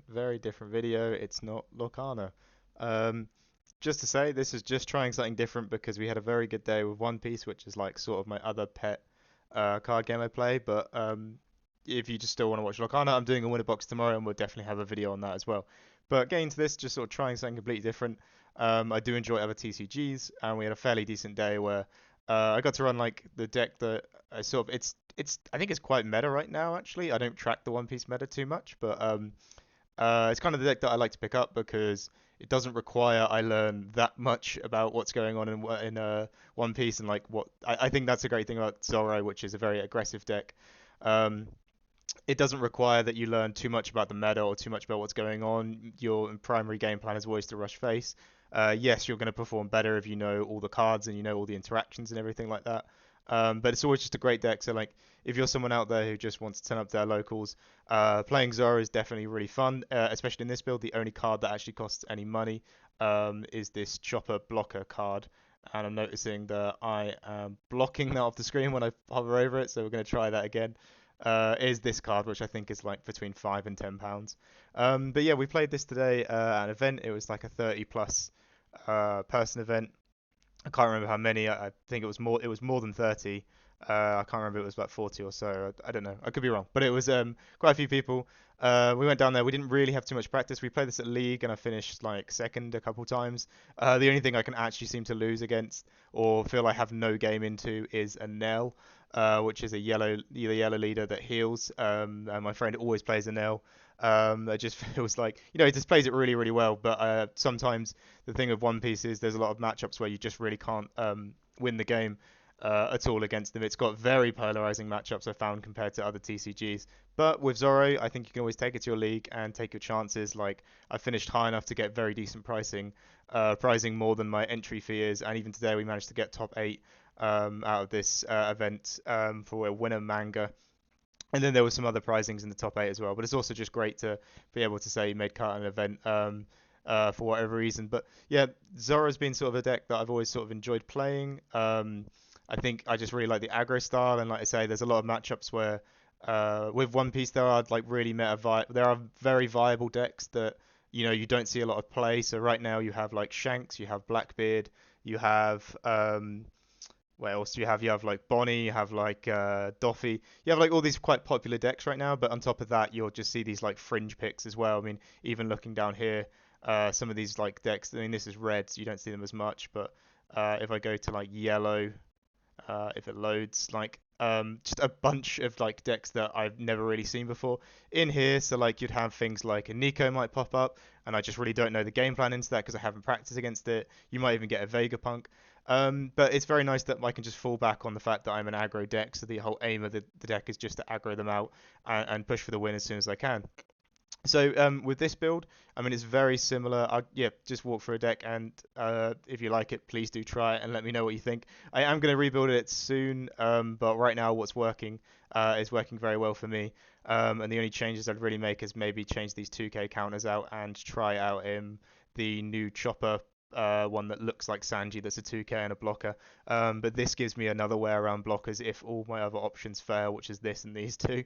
very different video. It's not Lorcana. Um, just to say, this is just trying something different because we had a very good day with One Piece, which is like sort of my other pet card game I play. But if you just still want to watch Lorcana, I'm doing a winner box tomorrow, and we'll definitely have a video on that as well. But getting to this, just sort of trying something completely different. I do enjoy other TCGs, and we had a fairly decent day where I got to run like the deck that I sort of it's I think it's quite meta right now actually. I don't track the One Piece meta too much, but it's kind of the deck that I like to pick up because it doesn't require I learn that much about what's going on in One Piece and like what I think that's a great thing about Zoro, which is a very aggressive deck. Um, it doesn't require that you learn too much about the meta or too much about what's going on. Your primary game plan is always to rush face. Yes, you're going to perform better if you know all the cards and you know all the interactions and everything like that. But it's always just a great deck. So like, if you're someone out there who just wants to turn up their locals, playing Zoro is definitely really fun. Especially in this build, the only card that actually costs any money is this Chopper Blocker card. And I'm noticing that I am blocking that off the screen when I hover over it, so we're going to try that again. Is this card, which I think is like between £5 and £10. But yeah, we played this today at an event. It was like a 30 plus person event. I can't remember how many. I think it was more. It was more than 30. I can't remember. It was about 40 or so. I don't know. I could be wrong, but it was quite a few people. We went down there. We didn't really have too much practice. We played this at league, and I finished like second a couple times. The only thing I can actually seem to lose against, or feel I have no game into, is a Nell, which is a yellow leader that heals. And my friend always plays a Nell. It just feels like he just plays it really, really well. But sometimes the thing with One Piece is there's a lot of matchups where you just really can't win the game at all against them. It's got very polarizing matchups I found compared to other TCGs. But with Zoro, I think you can always take it to your league and take your chances. Like I finished high enough to get very decent pricing, pricing more than my entry fee is, and even today we managed to get top eight out of this event for a winner manga. And then there were some other prizings in the top eight as well. But it's also just great to be able to say you made cut at an event for whatever reason. But yeah, Zora's been sort of a deck that I've always sort of enjoyed playing. I think I just really like the aggro style, and like I say, there's a lot of matchups where with One Piece there are like really there are very viable decks that you don't see a lot of play. So right now you have like Shanks, you have Blackbeard, you have what else do you have? You have like Bonnie, you have like Doffy. You have like all these quite popular decks right now, but on top of that, you'll just see these like fringe picks as well. I mean, even looking down here, some of these like decks. I mean, this is red, so you don't see them as much. But if I go to like yellow, if it loads, like just a bunch of like decks that I've never really seen before in here. So like you'd have things like a Nico might pop up, and I just really don't know the game plan into that because I haven't practiced against it. You might even get a Vegapunk. But it's very nice that I can just fall back on the fact that I'm an aggro deck, so the whole aim of the deck is just to aggro them out and push for the win as soon as I can. So with this build, I mean it's very similar. Yeah, just walk through a deck, and if you like it, please do try it and let me know what you think. I am going to rebuild it soon, but right now what's working is working very well for me. And the only changes I'd really make is maybe change these 2k counters out and try out the new chopper one that looks like Sanji that's a 2k and a blocker. But this gives me another way around blockers if all my other options fail, which is this and these two.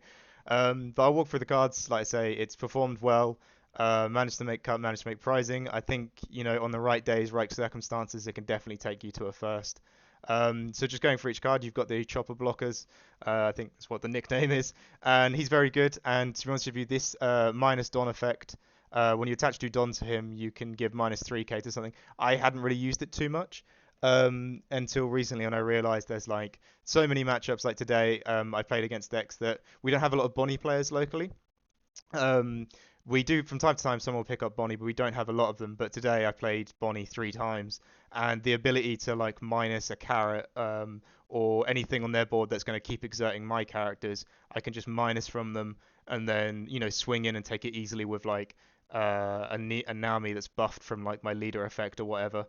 But I'll walk through the cards. Like I say, it's performed well. Managed to make cut, managed to make pricing. I think on the right days, right circumstances, it can definitely take you to a first. So just going for each card, you've got the chopper blockers. I think that's what the nickname is, and he's very good. And to be honest with you, this minus Don effect, when you attach two Don to him, you can give minus 3k to something. I hadn't really used it too much until recently, and I realized there's like so many matchups. Like today, I played against decks that we don't have a lot of Bonnie players locally. Um, we do from time to time. Someone will pick up Bonnie, but we don't have a lot of them. But today I played Bonnie 3 times, and the ability to like minus a carrot or anything on their board that's going to keep exerting my characters, I can just minus from them, and then swing in and take it easily with like a Naomi that's buffed from like my leader effect or whatever.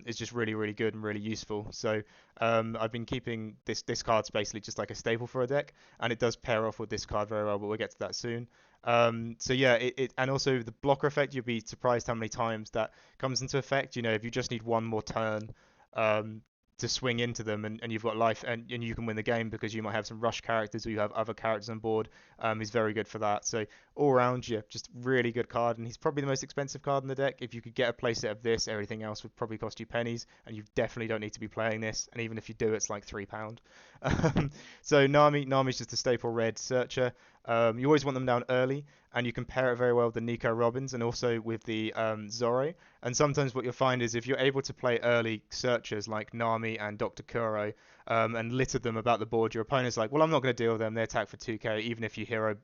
Is just really really good and really useful. So I've been keeping this card's basically just like a staple for a deck, and it does pair off with this card very well. But we'll get to that soon. So yeah, and also the blocker effect, you'll be surprised how many times that comes into effect. If you just need one more turn, um, to swing into them, and you've got life, and you can win the game because you might have some rush characters or you have other characters on board. He's very good for that. So all around, yeah, just really good card, and he's probably the most expensive card in the deck. If you could get a playset of this, everything else would probably cost you pennies, and you definitely don't need to be playing this. And even if you do, it's like £3. So Nami's just a staple red searcher. You always want them down early, and you can pair it very well with the Nico Robins and also with the Zoro. And sometimes what you'll find is if you're able to play early searchers like Nami and Dr. Kuro, and litter them about the board, your opponent's like, well, I'm not going to deal with them. They attack for 2k, even if you hero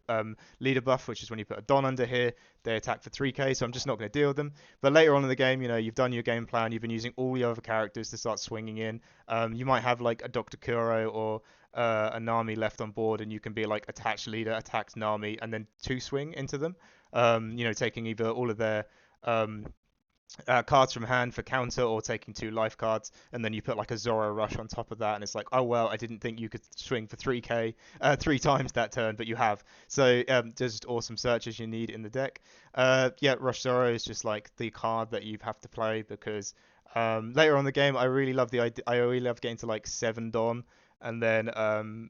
leader buff, which is when you put a Don under here, they attack for 3k, so I'm just not going to deal with them. But later on in the game, you've done your game plan, you've been using all the other characters to start swinging in. You might have like a Dr. Kuro or a Nami left on board, and you can be like attached leader, attacks Nami, and then two swing into them. Taking either all of their um, cards from hand for counter or taking two life cards, and then you put like a Zoro rush on top of that, and it's like, oh well, I didn't think you could swing for 3k 3 times that turn, but you have. So just awesome searches you need in the deck. Yeah, Rush Zoro is just like the card that you have to play because later on in the game, I really love the idea. I really love getting to like 7 Don. And then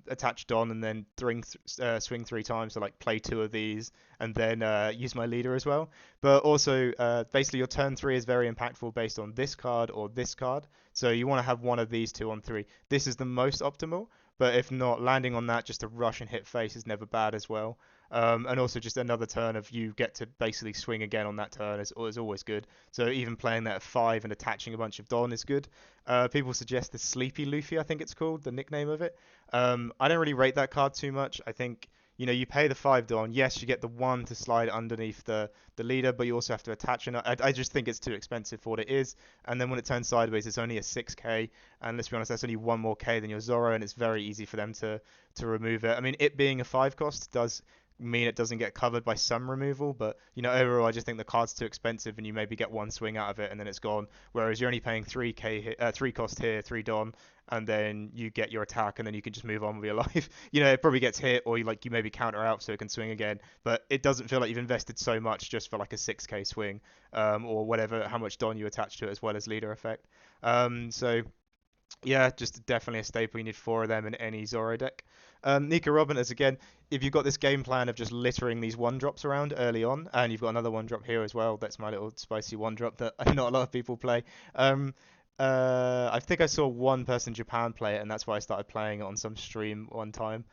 attach Don, and then swing 3 times, so like play 2 of these, and then use my leader as well. But also, basically, your turn 3 is very impactful based on this card or this card. So you want to have one of these two on 3. This is the most optimal, but if not, landing on that just to rush and hit face is never bad as well. And also just another turn of you get to basically swing again on that turn is always good. So even playing that at 5 and attaching a bunch of Don is good. People suggest the Sleepy Luffy, I think it's called, the nickname of it. I don't really rate that card too much. I think you pay the 5 Don. Yes, you get the 1 to slide underneath the leader, but you also have to attach it. I just think it's too expensive for what it is. And then when it turns sideways, it's only a 6k. And let's be honest, that's only 1 more k than your Zoro, and it's very easy for them to remove it. I mean, it being a 5 cost does mean it doesn't get covered by some removal, but overall I just think the card's too expensive, and you maybe get one swing out of it and then it's gone. Whereas you're only paying 3 cost here, 3 Don, and then you get your attack, and then you can just move on with your life. It probably gets hit, or you maybe counter out so it can swing again, but it doesn't feel like you've invested so much just for like a 6k swing, or whatever, how much Don you attach to it, as well as leader effect. So yeah, just definitely a staple. You need 4 of them in any Zoro deck. Nika Robin is, again, if you've got this game plan of just littering these 1-drops around early on, and you've got another 1-drop here as well, that's my little spicy 1-drop that not a lot of people play. I think I saw one person in Japan play it, and that's why I started playing it on some stream one time.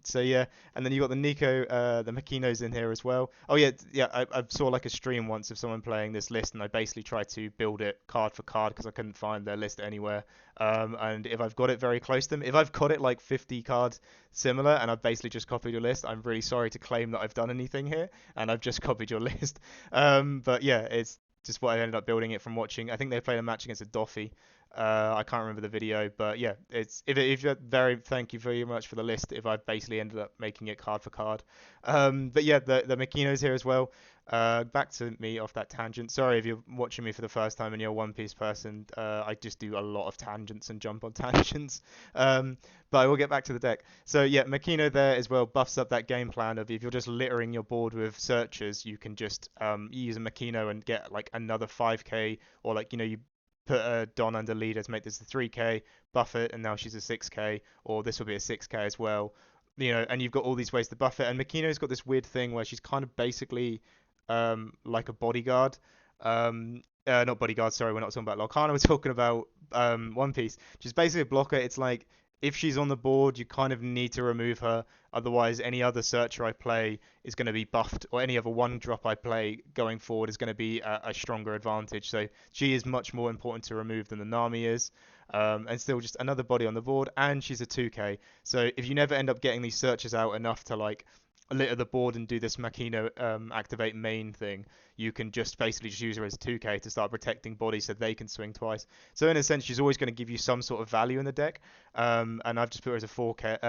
So yeah, and then you got the Nico, the Makino's in here as well. Oh yeah, yeah. I saw like a stream once of someone playing this list, and I basically tried to build it card for card because I couldn't find their list anywhere. And if I've got it very close to them, if I've got it like 50 cards similar, and I've basically just copied your list, I'm really sorry to claim that I've done anything here, and I've just copied your list. But yeah, it's just what I ended up building it from watching. I think they played a match against a Doffy. I can't remember the video, but yeah, it's if you're very, thank you very much for the list. If I basically ended up making it card for card, but yeah, the Makino's here as well. Back to me off that tangent. Sorry if you're watching me for the first time and you're a One Piece person. I just do a lot of tangents and jump on tangents. But I will get back to the deck. So yeah, Makino there as well buffs up that game plan of if you're just littering your board with searchers, you can just use a Makino and get like another 5k, or like you put a Don under leader to make this a 3k, buff it, and now she's a 6k, or this will be a 6k as well. And you've got all these ways to buff it. And Makino's got this weird thing where she's kind of basically like a bodyguard. Not bodyguard, sorry, we're not talking about Lorcana, we're talking about One Piece. She's basically a blocker. It's like if she's on the board, you kind of need to remove her. Otherwise, any other searcher I play is going to be buffed, or any other 1-drop I play going forward is going to be a stronger advantage. So she is much more important to remove than the Nami is. And still just another body on the board, and she's a 2k. So if you never end up getting these searchers out enough to like litter the board and do this Makino activate main thing, you can just basically just use her as a 2k to start protecting bodies so they can swing twice. So in a sense, she's always going to give you some sort of value in the deck. And I've just put her as a 4k,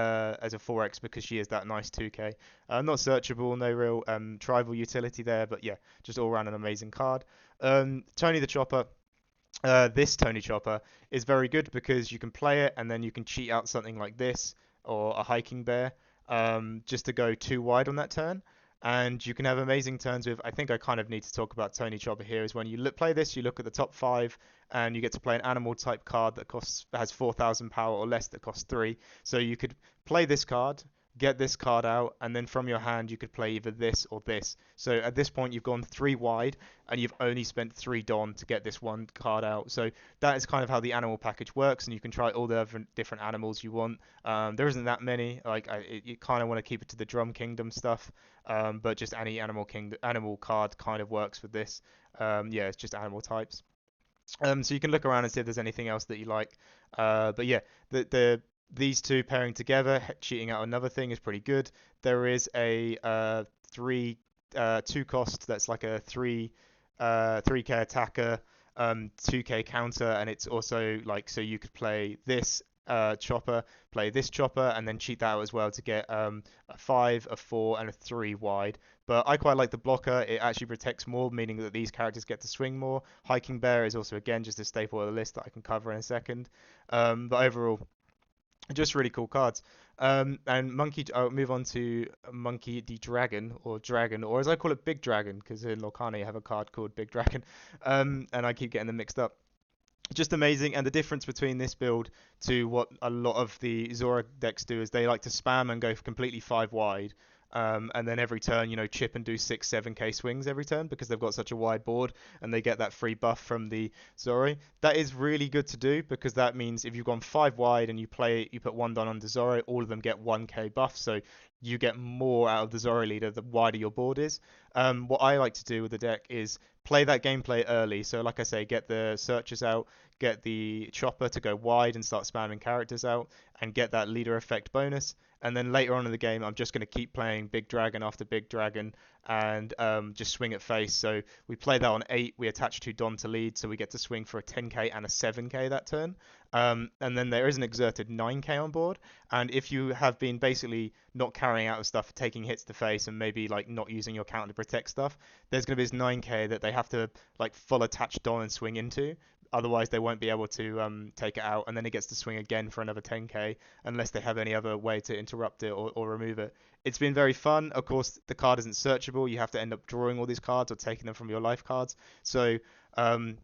as a 4x, because she is that nice 2k. Not searchable, no real tribal utility there, but yeah, just all around an amazing card. Tony the Chopper. This Tony Chopper is very good because you can play it and then you can cheat out something like this or a hiking bear, just to go too wide on that turn. And you can have amazing turns with. I think I kind of need to talk about Tony Chopper here. Is when you play this, you look at the top five, and you get to play an animal type card that costs has 4,000 power or less that costs three. So you could play this card, get this card out, and then from your hand you could play either this or this. So at this point you've gone three wide, and you've only spent three Don to get this one card out. So that is kind of how the animal package works, and you can try all the different animals you want. There isn't that many. You kind of want to keep it to the Drum Kingdom stuff, but just any animal card kind of works with this. Yeah, it's just animal types. So you can look around and see if there's anything else that you like. But yeah, these two pairing together, cheating out another thing is pretty good. There is a three two cost that's like a 3k attacker, 2k counter, and it's also like so you could play this chopper, play this chopper, and then cheat that out as well to get a 5, a 4, and a 3 wide. But I quite like the blocker. It actually protects more, meaning that these characters get to swing more. Hiking Bear is also, again, just a staple of the list that I can cover in a second. But overall, just really cool cards. And Monkey, I'll move on to Monkey the Dragon, or as I call it, Big Dragon, because in Lorcana you have a card called Big Dragon. And I keep getting them mixed up. Just amazing. And the difference between this build to what a lot of the Zoro decks do is they like to spam and go completely five wide. And then every turn, chip and do 6, 7k swings every turn because they've got such a wide board and they get that free buff from the Zoro. That is really good to do because that means if you've gone five wide and you put one Don under Zoro, all of them get 1k buff. So you get more out of the Zoro leader the wider your board is. What I like to do with the deck is play that gameplay early. So like I say, get the searchers out, get the chopper to go wide and start spamming characters out, and get that leader effect bonus. And then later on in the game, I'm just going to keep playing Big Dragon after Big Dragon and just swing at face. So we play that on 8. We attach 2 Don to lead, so we get to swing for a 10k and a 7k that turn. And then there is an exerted 9k on board. And if you have been basically not carrying out the stuff, taking hits to face, and maybe like not using your counter to protect stuff, there's going to be this 9k that they have to like full attach Don and swing into. Otherwise, they won't be able to take it out, and then it gets to swing again for another 10k unless they have any other way to interrupt it or remove it. It's been very fun. Of course, the card isn't searchable. You have to end up drawing all these cards or taking them from your life cards. So um,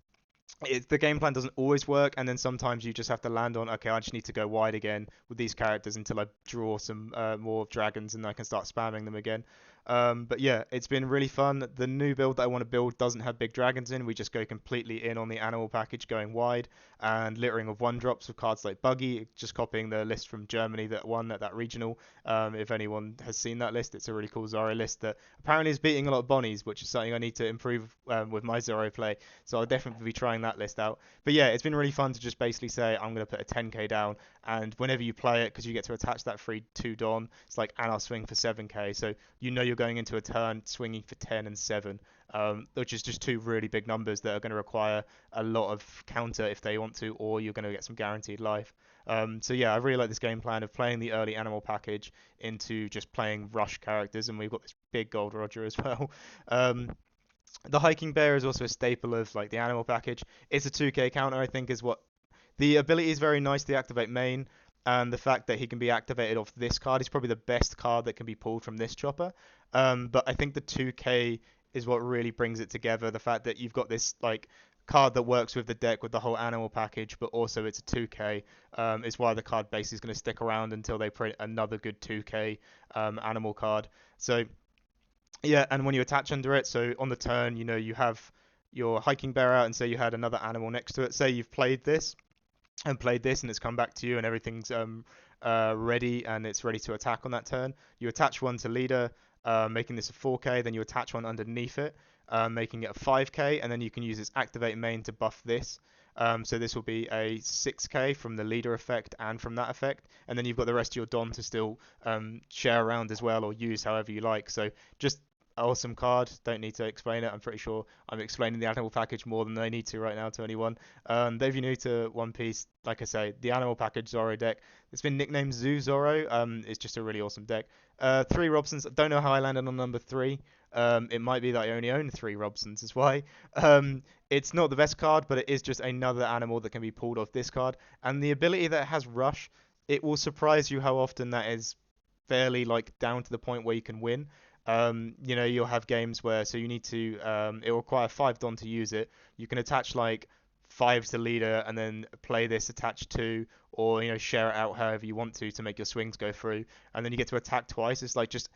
the game plan doesn't always work, and then sometimes you just have to land on, okay, I just need to go wide again with these characters until I draw some more dragons and I can start spamming them again. But yeah, it's been really fun. The new build that I want to build doesn't have big dragons in. We just go completely in on the animal package, going wide and littering of one drops with cards like Buggy, just copying the list from Germany that won at that regional. If anyone has seen that list, it's a really cool Zoro list that apparently is beating a lot of Bonnies, which is something I need to improve with my Zoro play. So I'll definitely be trying that list out. But yeah, it's been really fun to just basically say I'm going to put a 10k down, and whenever you play it, because you get to attach that free 2 Don, it's like, and I'll swing for 7k. So you're going into a turn swinging for 10 and 7, which is just two really big numbers that are going to require a lot of counter if they want to, or you're going to get some guaranteed life. So yeah, I really like this game plan of playing the early animal package into just playing rush characters, and we've got this big Gold Roger as well. The Hiking Bear is also a staple of like the animal package. It's a 2k counter, I think, is what the ability is very nice to activate main, and the fact that he can be activated off this card is probably the best card that can be pulled from this chopper. But I think the 2k is what really brings it together. The fact that you've got this like card that works with the deck with the whole animal package, but also it's a 2k, is why the card base is going to stick around until they print another good 2k animal card. So yeah, and when you attach under it, so on the turn, you have your Hiking Bear out, and say you had another animal next to it. Say you've played this and played this, and it's come back to you, and everything's ready, and it's ready to attack on that turn. You attach one to leader, making this a 4k. Then you attach one underneath it, making it a 5k, and then you can use its activate main to buff this. So this will be a 6k from the leader effect and from that effect, and then you've got the rest of your Don to still share around as well or use however you like. So just awesome card. Don't need to explain it. I'm pretty sure I'm explaining the animal package more than I need to right now to anyone. If you're new to One Piece, like I say, the animal package Zoro deck, it's been nicknamed Zoo Zoro. It's just a really awesome deck. 3 Robsons. I don't know how I landed on number 3. It might be that I only own 3 Robsons, is why. It's not the best card, but it is just another animal that can be pulled off this card. And the ability that it has Rush, it will surprise you how often that is fairly like down to the point where you can win. You'll have games where so you need to it will require 5 Don to use it. You can attach like 5 to leader and then play this attached to, or share it out however you want to make your swings go through, and then you get to attack twice. It's like just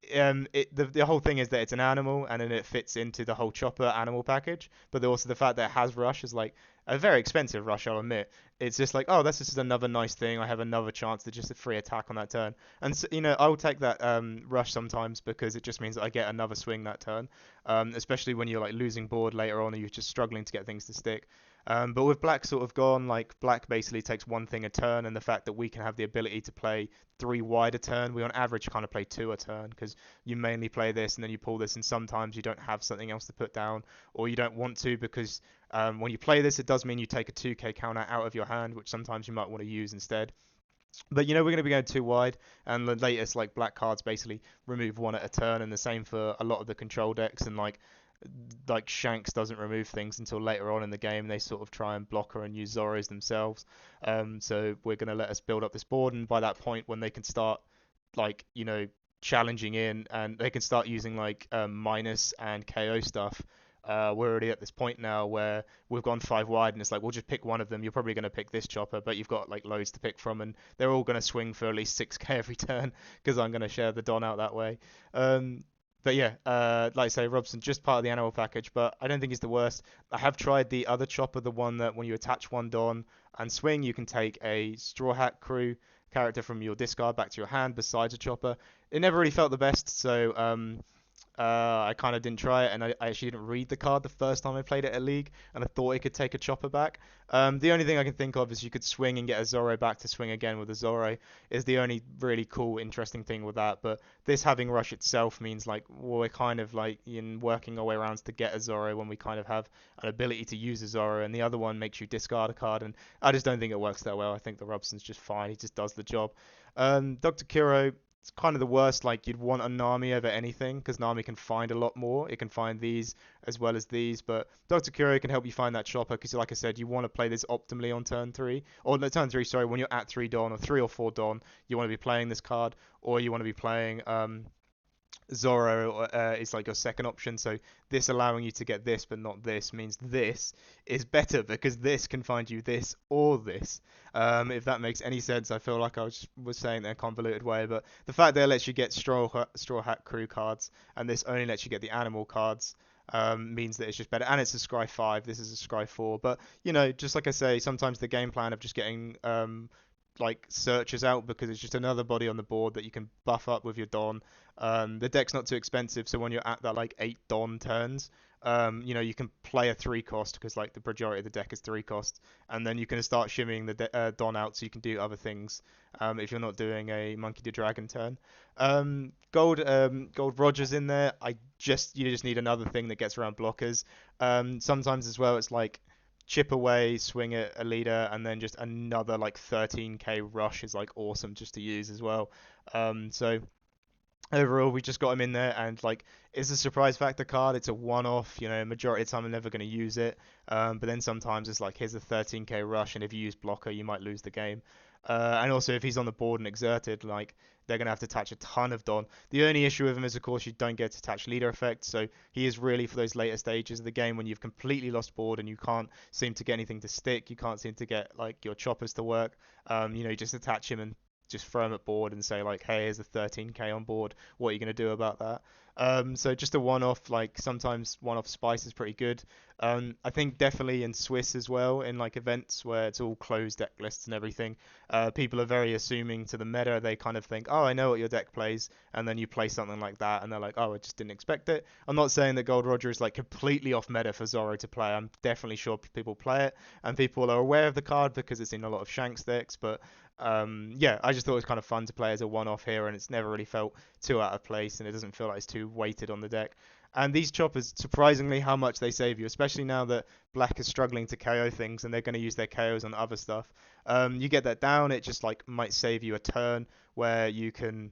the whole thing is that it's an animal and then it fits into the whole chopper animal package, but also the fact that it has rush is like a very expensive rush, I'll admit. It's just like, oh, that's just another nice thing. I have another chance to just a free attack on that turn, and so, I'll take that rush sometimes because it just means that I get another swing that turn, especially when you're like losing board later on or you're just struggling to get things to stick. But with black sort of gone, like black basically takes one thing a turn, and the fact that we can have the ability to play 3 wide a turn, we on average kind of play 2 a turn because you mainly play this and then you pull this, and sometimes you don't have something else to put down, or you don't want to because when you play this, it does mean you take a 2k counter out of your hand, which sometimes you might want to use instead. But we're going to be going 2 wide, and the latest like black cards basically remove one at a turn, and the same for a lot of the control decks, and like Shanks doesn't remove things until later on in the game. They sort of try and block her and use Zoros themselves. So we're going to let us build up this board, and by that point, when they can start like challenging in and they can start using like minus and KO stuff. We're already at this point now where we've gone 5 wide, and it's like we'll just pick one of them. You're probably going to pick this chopper, but you've got like loads to pick from, and they're all going to swing for at least 6k every turn because I'm going to share the Don out that way. But yeah, like I say, Robson just part of the animal package, but I don't think he's the worst. I have tried the other chopper, the one that when you attach one Don and swing, you can take a Straw Hat Crew character from your discard back to your hand besides a chopper. It never really felt the best, so I kind of didn't try it, and I actually didn't read the card the first time I played it at League, and I thought it could take a chopper back. The only thing I can think of is you could swing and get a Zoro back to swing again with a Zoro is the only really cool, interesting thing with that. But this having rush itself means like we're kind of like in working our way around to get a Zoro when we kind of have an ability to use a Zoro, and the other one makes you discard a card, and I just don't think it works that well. I think the Robson's just fine. He just does the job. Dr. Kiro, it's kind of the worst. Like you'd want a Nami over anything because Nami can find a lot more. It can find these as well as these, but Dr. Kuro can help you find that chopper because, like I said, you want to play this optimally on turn three or no, turn three. Sorry, when you're at 3 Dawn or 3 or 4 Dawn, you want to be playing this card, or you want to be playing Zoro is like your second option. So this allowing you to get this but not this means this is better because this can find you this or this. If that makes any sense, I feel like I was saying that in a convoluted way, but the fact that it lets you get Straw Hat Crew cards and this only lets you get the animal cards means that it's just better. And it's a Scry 5, this is a Scry 4. But, just like I say, sometimes the game plan of just getting like searches out because it's just another body on the board that you can buff up with your Don. The deck's not too expensive, so when you're at that like 8 Don turns, you can play a 3 cost because like the majority of the deck is 3 cost, and then you can start shimmying the Don out so you can do other things if you're not doing a Monkey to Dragon turn. Gold Rogers in there. You just need another thing that gets around blockers. Sometimes as well, it's like chip away, swing at a leader, and then just another like 13k rush is like awesome just to use as well. So overall, we just got him in there, and like it's a surprise factor card. It's a one-off. Majority of the time I'm never going to use it. But then sometimes it's like here's a 13k rush, and if you use blocker, you might lose the game. And also if he's on the board and exerted, like they're going to have to attach a ton of Don. The only issue with him is, of course, you don't get to attach leader effect. So he is really for those later stages of the game when you've completely lost board and you can't seem to get anything to stick. You can't seem to get like your choppers to work. You just attach him and just throw him at board and say like, hey, here's a 13k on board. What are you going to do about that? So just a one-off, like sometimes one-off spice is pretty good. I think definitely in Swiss as well, in like events where it's all closed deck lists and everything, people are very assuming to the meta. They kind of think, oh, I know what your deck plays, and then you play something like that, and they're like, oh, I just didn't expect it. I'm not saying that Gold Roger is like completely off meta for Zoro to play. I'm definitely sure people play it, and people are aware of the card because it's in a lot of Shanks decks, but yeah, I just thought it was kind of fun to play as a one-off here, and it's never really felt too out of place, and it doesn't feel like it's too weighted on the deck. And these choppers, surprisingly, how much they save you, especially now that Black is struggling to KO things, and they're going to use their KOs on other stuff. You get that down, it just like might save you a turn where you can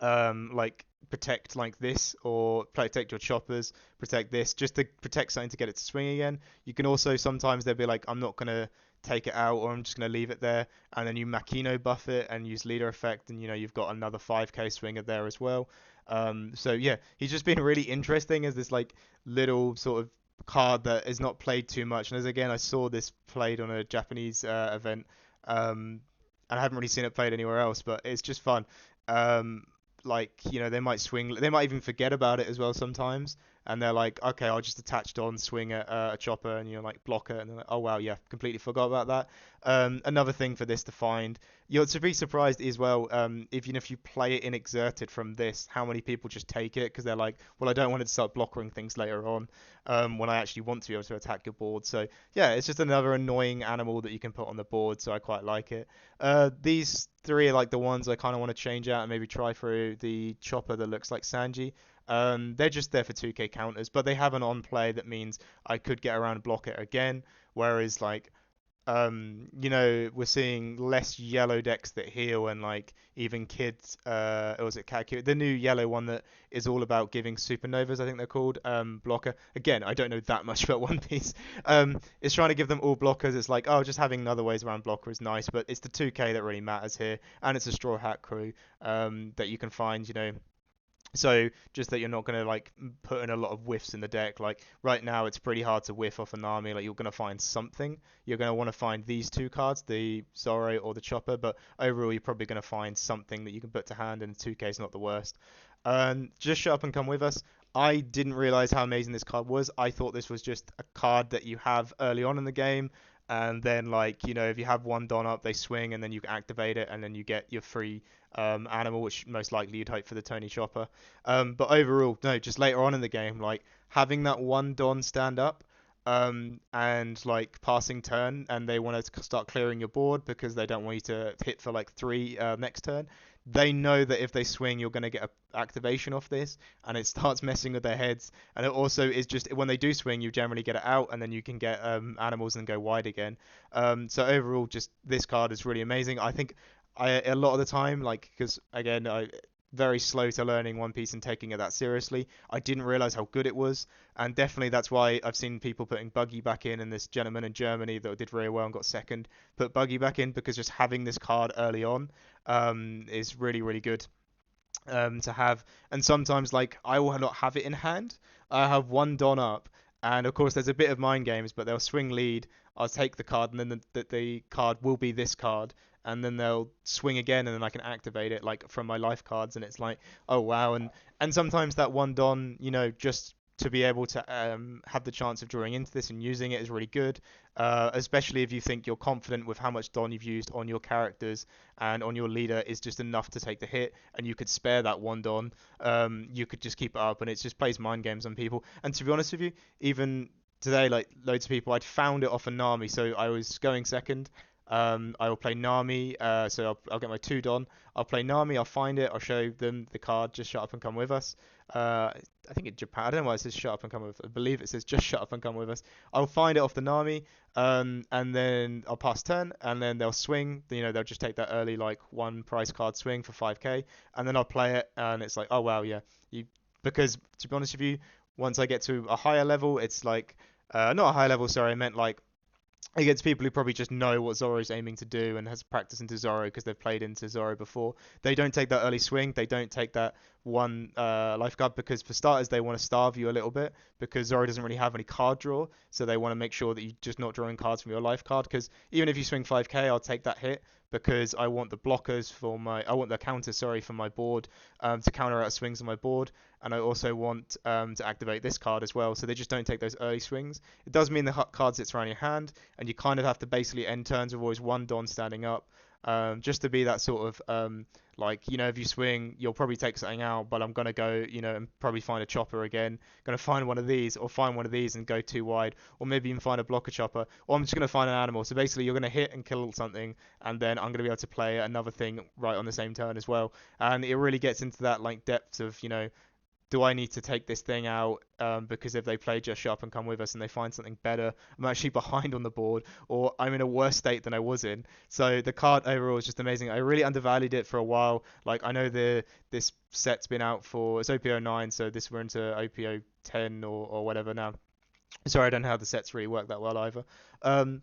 like protect like this, or protect your choppers, protect this, just to protect something to get it to swing again. You can also sometimes they'll be like, I'm not gonna take it out, or I'm just gonna leave it there, and then you Makino buff it and use leader effect, and you've got another 5k swinger there as well. So yeah, he's just been really interesting as this like little sort of card that is not played too much. And as again, I saw this played on a Japanese event, um, and I haven't really seen it played anywhere else, but it's just fun. Um, like they might swing, they might even forget about it as well sometimes, and they're like, okay, I'll just attach Don, swing at a chopper, and like block it, and they're like, oh wow, yeah, completely forgot about that. Another thing for this to find, you're to be surprised as well, even if you play it in exerted from this, how many people just take it because they're like, well, I don't want to start blocking things later on, when I actually want to be able to attack your board. So yeah, it's just another annoying animal that you can put on the board, so I quite like it. These three are like the ones I kind of want to change out and maybe try through the chopper that looks like Sanji. They're just there for 2k counters, but they have an on play that means I could get around and block it again. Whereas like we're seeing less yellow decks that heal and like even kids, or was it Kaku? The new yellow one that is all about giving supernovas, I think they're called, blocker. Again, I don't know that much about One Piece. It's trying to give them all blockers. It's like, oh, just having other ways around blocker is nice, but it's the 2k that really matters here, and it's a Straw Hat crew, that you can find, so just that you're not going to like put in a lot of whiffs in the deck. Like right now, it's pretty hard to whiff off an army. Like you're going to find something. You're going to want to find these two cards, the Zoro or the Chopper. But overall, you're probably going to find something that you can put to hand, and 2k is not the worst. Just shut up and come with us. I didn't realize how amazing this card was. I thought this was just a card that you have early on in the game, and then like if you have one Don up, they swing, and then you activate it, and then you get your free animal, which most likely you'd hope for the Tony Chopper. But overall, no, just later on in the game, like having that one Don stand up, and like passing turn, and they want to start clearing your board because they don't want you to hit for like three next turn. They know that if they swing, you're going to get a activation off this, and it starts messing with their heads. And it also is just when they do swing, you generally get it out, and then you can get animals and go wide again. So overall, just this card is really amazing. I think a lot of the time, like because again, I very slow to learning One Piece and taking it that seriously. I didn't realize how good it was, and definitely that's why I've seen people putting Buggy back in, and this gentleman in Germany that did very well and got second put Buggy back in because just having this card early on, is really really good, to have. And sometimes like I will not have it in hand. I have one Don up, and of course there's a bit of mind games, but they'll swing lead. I'll take the card, and then the card will be this card, and then they'll swing again, and then I can activate it like from my life cards, and it's like, oh wow. And sometimes that one Don, just to be able to have the chance of drawing into this and using it is really good, especially if you think you're confident with how much Don you've used on your characters and on your leader is just enough to take the hit, and you could spare that one Don. You could just keep it up, and it just plays mind games on people. And to be honest with you, even today, like loads of people, I'd found it off a Nami, so I was going second. I will play Nami, so I'll get my two Don. I'll play Nami, I'll find it, I'll show them the card, just shut up and come with us. I think in Japan, I don't know why it says shut up and come with us. I believe it says just shut up and come with us. I'll find it off the Nami, and then I'll pass turn, and then they'll swing. They'll just take that early like one price card swing for 5k, and then I'll play it, and it's like, oh wow, yeah, because to be honest with you, once I get to a higher level, it's like, not a high level, sorry, I meant like against people who probably just know what Zoro's aiming to do and has practiced into Zoro because they've played into Zoro before. They don't take that early swing. They don't take that one lifeguard because for starters they want to starve you a little bit because Zoro doesn't really have any card draw, so they want to make sure that you're just not drawing cards from your life card. Because even if you swing 5k, I'll take that hit because I want the blockers I want the counters, sorry, for my board, to counter out swings on my board, and I also want to activate this card as well. So they just don't take those early swings. It does mean the card sits around your hand, and you kind of have to basically end turns with always one Don standing up, just to be that sort of like if you swing, you'll probably take something out, but I'm gonna go and probably find a chopper again. Gonna find one of these or find one of these and go too wide, or maybe even find a blocker chopper, or I'm just gonna find an animal. So basically, you're gonna hit and kill something, and then I'm gonna be able to play another thing right on the same turn as well. And it really gets into that like depth of do I need to take this thing out, because if they play just shut up and come with us and they find something better, I'm actually behind on the board, or I'm in a worse state than I was in. So the card overall is just amazing. I really undervalued it for a while. Like I know this set's been out for it's OPO 9, so this we're into OPO 10 or whatever now. Sorry, I don't know how the sets really work that well either. Um,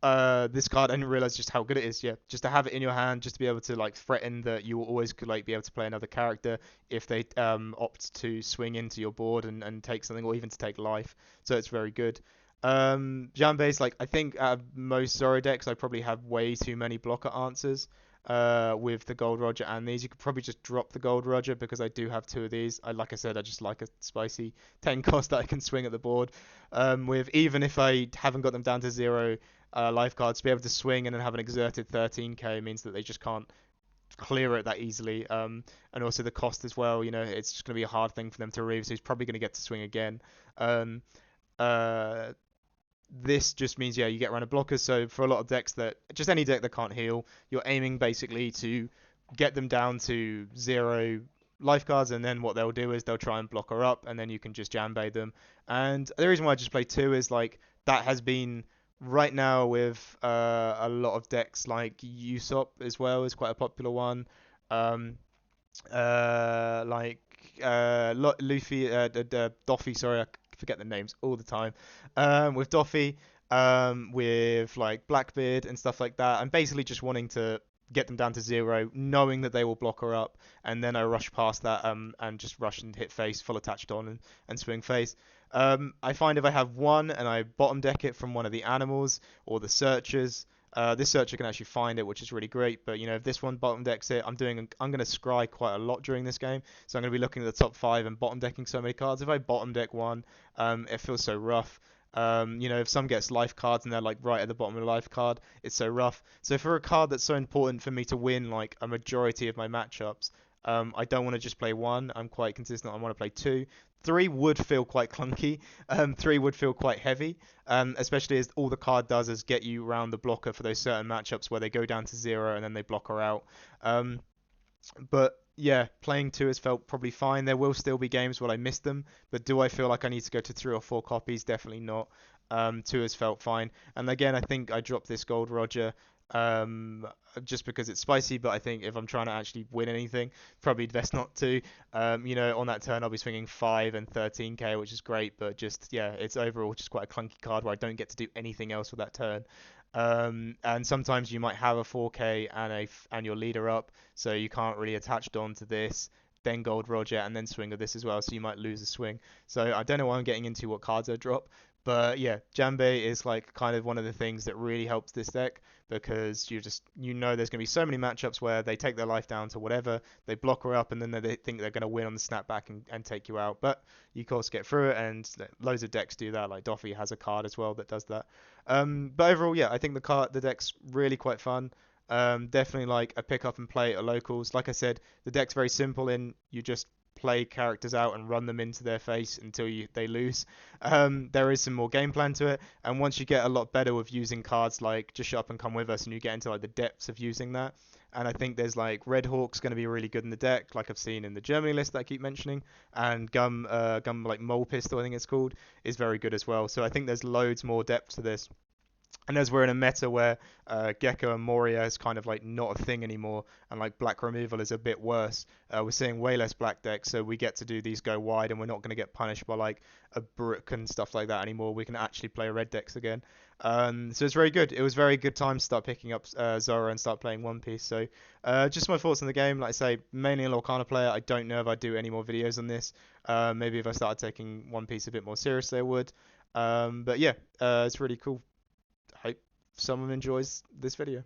this card, I didn't realize just how good it is. Yeah, just to have it in your hand, just to be able to like threaten that you will always could like be able to play another character if they opt to swing into your board and take something, or even to take life. So it's very good. Janbei's like, I think out of most Zoro decks, I probably have way too many blocker answers. With the Gold Roger and these, you could probably just drop the Gold Roger because I do have two of these. Like I said, I just like a spicy 10 cost that I can swing at the board. With even if I haven't got them down to zero life cards, to be able to swing and then have an exerted 13k means that they just can't clear it that easily. And also the cost as well. You know, it's just going to be a hard thing for them to remove, so he's probably going to get to swing again. Um, uh, this just means, yeah, you get around a blocker. So for a lot of decks that, just any deck that can't heal, you're aiming basically to get them down to zero life cards, and then what they'll do is they'll try and block her up, and then you can just jambay them. And the reason why I just play two is like that has been right now with a lot of decks like Usopp as well is quite a popular one. Um, like Luffy, Doffy. Sorry, I forget the names all the time. With Doffy, with like Blackbeard and stuff like that. I'm basically just wanting to get them down to zero, knowing that they will block her up, and then I rush past that and just rush and hit face, full attached on and swing face. I find if I have one and I bottom deck it from one of the animals or the searchers, this searcher can actually find it, which is really great. But you know, if this one bottom decks it, I'm going to scry quite a lot during this game, so I'm going to be looking at the top five and bottom decking so many cards. If I bottom deck one, it feels so rough. You know, if some gets life cards and they're like right at the bottom of the life card, it's so rough. So for a card that's so important for me to win like a majority of my matchups, I don't want to just play one. I'm quite consistent. I want to play two. Three would feel quite clunky. Three would feel quite heavy, especially as all the card does is get you around the blocker for those certain matchups where they go down to zero and then they block her out. Um, but yeah, playing two has felt probably fine. There will still be games where I miss them, but do I feel like I need to go to three or four copies? Definitely not. Two has felt fine. And again, I think I dropped this Gold Roger um, just because it's spicy, but I think if I'm trying to actually win anything, probably best not to. You know, on that turn, I'll be swinging 5 and 13k, which is great, but just, yeah, it's overall just quite a clunky card where I don't get to do anything else with that turn. And sometimes you might have a 4k and your leader up, so you can't really attach Don to this, then Gold Roger, and then swing of this as well, so you might lose a swing. So I don't know why I'm getting into what cards I drop, but yeah, Jambe is like kind of one of the things that really helps this deck because you know there's going to be so many matchups where they take their life down to whatever, they block her up, and then they think they're going to win on the snapback and take you out. But you of course get through it, and loads of decks do that. Like Doffy has a card as well that does that. But overall, yeah, I think the deck's really quite fun. Definitely like a pick up and play at locals. Like I said, the deck's very simple in you just play characters out and run them into their face until they lose. There is some more game plan to it, and once you get a lot better with using cards like just shut up and come with us, and you get into like the depths of using that. And I think there's like Red Hawk's going to be really good in the deck, like I've seen in the Germany list that I keep mentioning, and Gum like Mole Pistol, I think it's called, is very good as well. So I think there's loads more depth to this. And as we're in a meta where Gecko and Moria is kind of like not a thing anymore, and like black removal is a bit worse, we're seeing way less black decks, so we get to do these go wide, and we're not going to get punished by like a Brook and stuff like that anymore. We can actually play red decks again. So it's very good. It was very good time to start picking up Zoro and start playing One Piece. So just my thoughts on the game. Like I say, mainly a Lorcana player. I don't know if I do any more videos on this. Maybe if I started taking One Piece a bit more seriously, I would. But yeah, it's really cool. Hope someone enjoys this video.